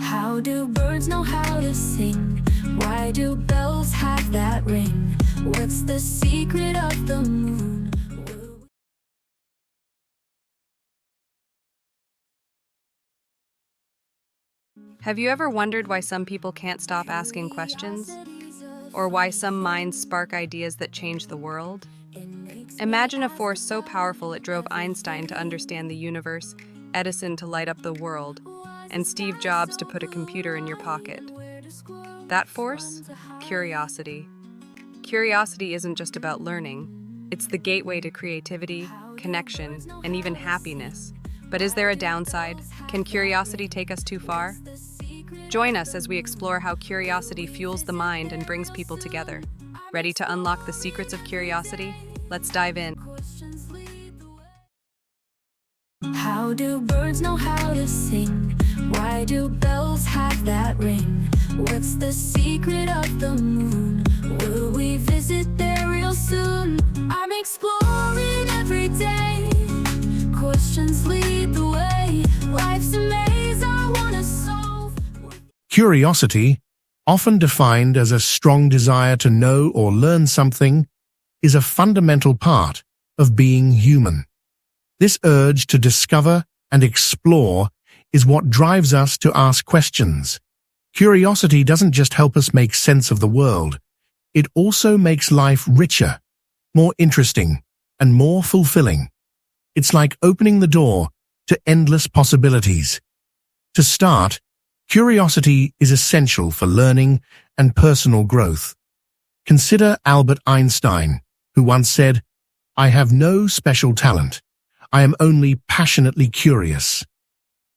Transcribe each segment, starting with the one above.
How do birds know how to sing? Why do bells have that ring? What's the secret of the moon? Have you ever wondered why some people can't stop asking questions? Or why some minds spark ideas that change the world? Imagine a force so powerful it drove Einstein to understand the universe, Edison to light up the world, and Steve Jobs to put a computer in your pocket. That force? Curiosity. Curiosity isn't just about learning. It's the gateway to creativity, connection, and even happiness. But is there a downside? Can curiosity take us too far? Join us as we explore how curiosity fuels the mind and brings people together. Ready to unlock the secrets of curiosity? Let's dive in. How do birds know how to sing? Why do bells have that ring? What's the secret of the moon? Will we visit there real soon? I'm exploring every day. Questions lead the way. Life's a maze I wanna solve. Curiosity, often defined as a strong desire to know or learn something, is a fundamental part of being human. This urge to discover and explore is what drives us to ask questions. Curiosity doesn't just help us make sense of the world, it also makes life richer, more interesting, and more fulfilling. It's like opening the door to endless possibilities. To start, curiosity is essential for learning and personal growth. Consider Albert Einstein, who once said, "I have no special talent. I am only passionately curious."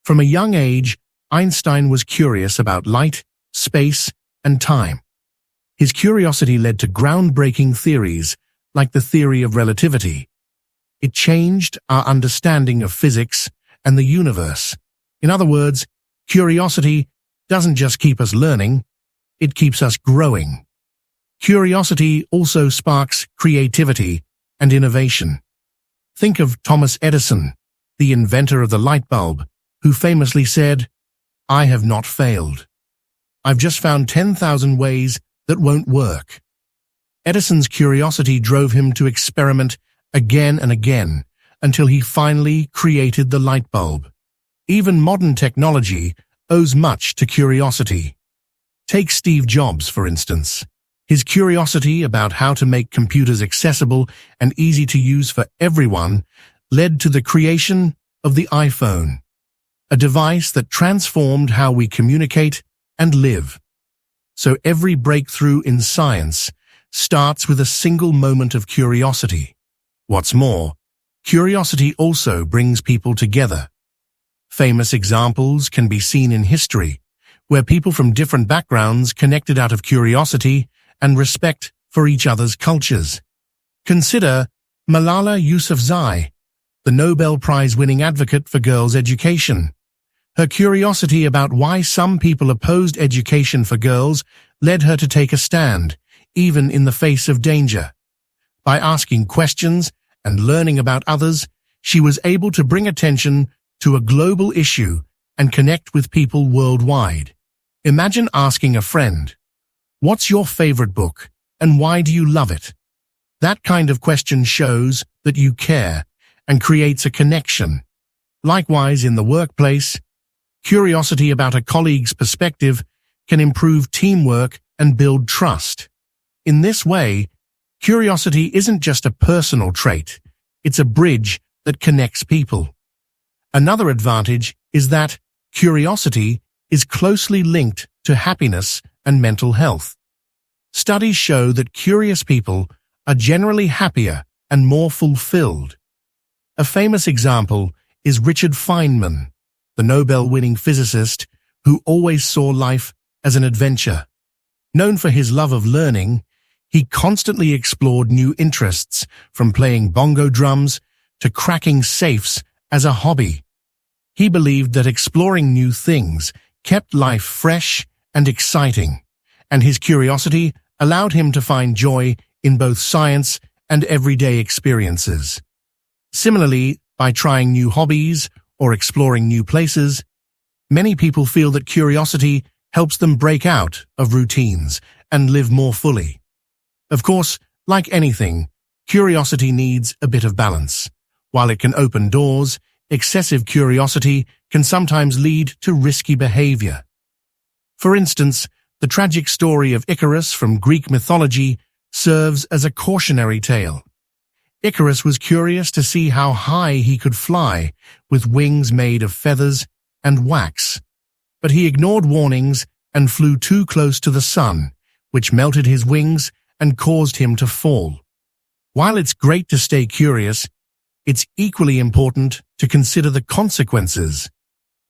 From a young age, Einstein was curious about light, space, and time. His curiosity led to groundbreaking theories like the theory of relativity. It changed our understanding of physics and the universe. In other words, curiosity doesn't just keep us learning, it keeps us growing. Curiosity also sparks creativity and innovation. Think of Thomas Edison, the inventor of the light bulb, who famously said, "I have not failed. I've just found 10,000 ways that won't work." Edison's curiosity drove him to experiment again and again until he finally created the light bulb. Even modern technology owes much to curiosity. Take Steve Jobs, for instance. His curiosity about how to make computers accessible and easy to use for everyone led to the creation of the iPhone, a device that transformed how we communicate and live. So every breakthrough in science starts with a single moment of curiosity. What's more, curiosity also brings people together. Famous examples can be seen in history, where people from different backgrounds connected out of curiosity and respect for each other's cultures. Consider Malala Yousafzai, the Nobel Prize-winning advocate for girls' education. Her curiosity about why some people opposed education for girls led her to take a stand, even in the face of danger. By asking questions and learning about others, she was able to bring attention to a global issue and connect with people worldwide. Imagine asking a friend, "What's your favorite book, and why do you love it?" That kind of question shows that you care and creates a connection. Likewise, in the workplace, curiosity about a colleague's perspective can improve teamwork and build trust. In this way, curiosity isn't just a personal trait, it's a bridge that connects people. Another advantage is that curiosity is closely linked to happiness and mental health. Studies show that curious people are generally happier and more fulfilled. A famous example is Richard Feynman, the Nobel-winning physicist who always saw life as an adventure. Known for his love of learning, he constantly explored new interests, from playing bongo drums to cracking safes as a hobby. He believed that exploring new things kept life fresh and exciting, and his curiosity allowed him to find joy in both science and everyday experiences. Similarly, by trying new hobbies or exploring new places, Many people feel that curiosity helps them break out of routines and live more fully. Of course, like anything, curiosity needs a bit of balance. While it can open doors, excessive curiosity can sometimes lead to risky behavior. For instance, the tragic story of Icarus from Greek mythology serves as a cautionary tale. Icarus was curious to see how high he could fly with wings made of feathers and wax, but he ignored warnings and flew too close to the sun, which melted his wings and caused him to fall. While it's great to stay curious, it's equally important to consider the consequences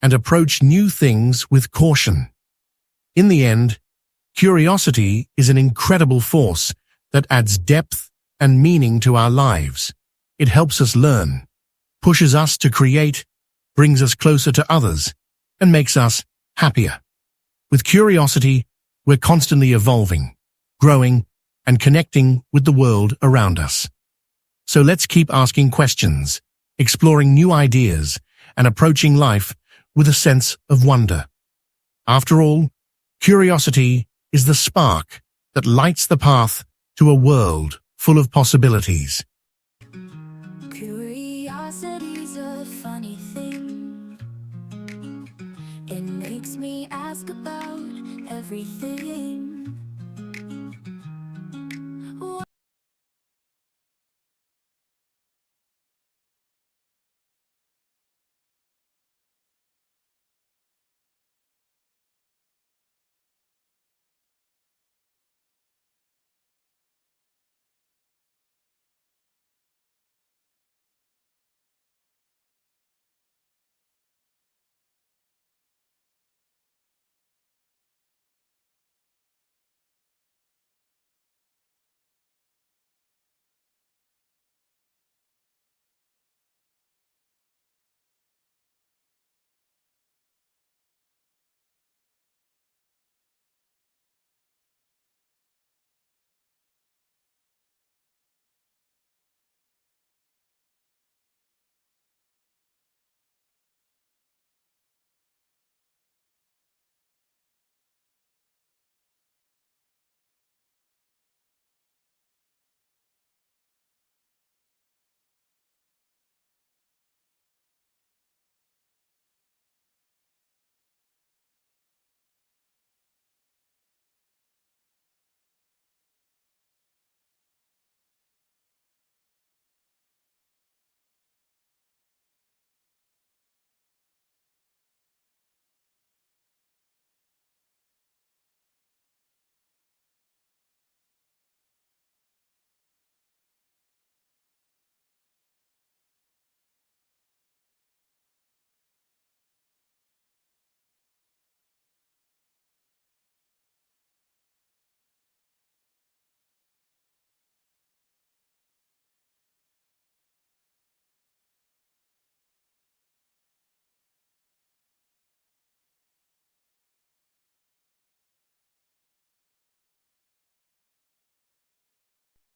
and approach new things with caution. In the end, curiosity is an incredible force that adds depth and meaning to our lives. It helps us learn, pushes us to create, brings us closer to others, and makes us happier. With curiosity, we're constantly evolving, growing, and connecting with the world around us. So let's keep asking questions, exploring new ideas, and approaching life with a sense of wonder. After all, curiosity is the spark that lights the path to a world full of possibilities. Curiosity's a funny thing. It makes me ask about everything.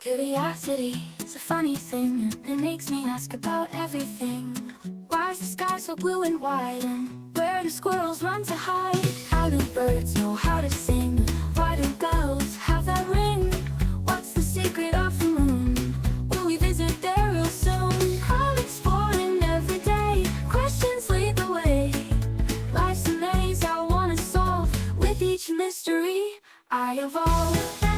Curiosity is a funny thing. It makes me ask about everything. Why is the sky so blue and wide? And where do squirrels run to hide? How do birds know how to sing? Why do bells have that ring? What's the secret of the moon? Will we visit there real soon? I'm exploring every day. Questions lead the way. Life's a maze I wanna solve. With each mystery I evolve.